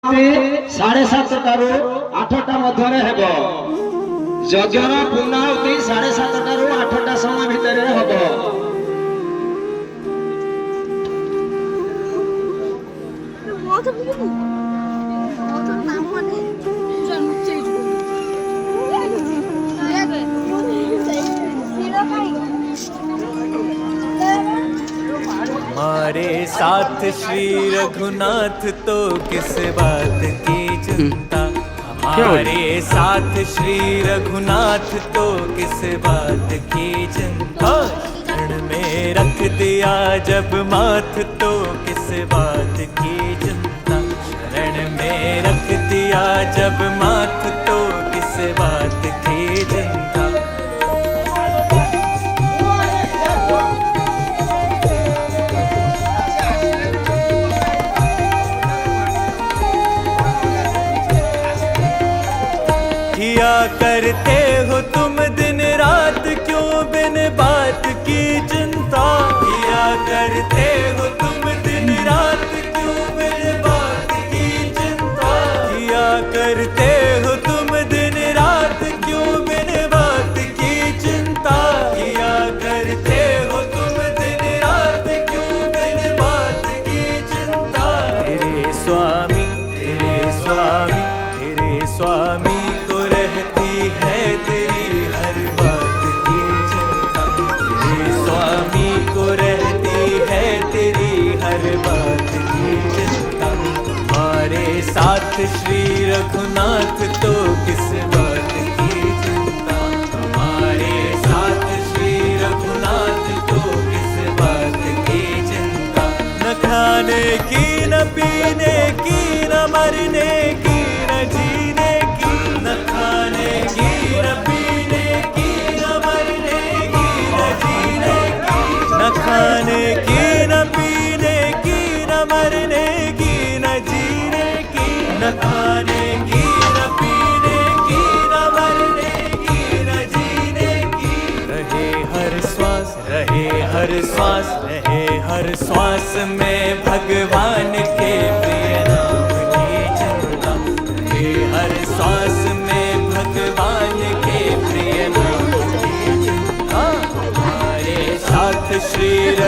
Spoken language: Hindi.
7:30 8टा मध्य हेब यज्ञर पूर्णाहुति 7:30 8टा समय भितर हम। हमारे साथ श्री रघुनाथ तो किस बात की चिंता। हमारे साथ श्री रघुनाथ तो किस बात की चिंता। शरण में रख दिया जब माथ तो किस बात की चिंता। शरण में रख दिया जब माथ तो किस बात की चिंता। किया करते हो तुम दिन रात क्यों बिन बात की चिंता। किया करते हो तुम दिन रात क्यों बिन बात की चिंता। किया करते हो तुम दिन रात क्यों बिन बात की चिंता। किया करते हो तुम दिन रात क्यों बिन बात की चिंता। तेरे स्वामी तेरे स्वामी तेरे स्वामी है तेरी हर बात की चिंता। तेरे स्वामी को रहती है तेरी हर बात की चिंता। हमारे साथ श्री रघुनाथ तो किस बात की चिंता। हमारे साथ श्री रघुनाथ तो किस बात की चिंता। न खाने की न पीने की न मरने की न जीने की। न खाने की न पीने की न मरने की न जीने की। न खाने की न पीने की न मरने की न जीने की। न खाने की न पीने की न मरने की न जीने की। रहे हर श्वास रहे हर श्वास रहे हर श्वास में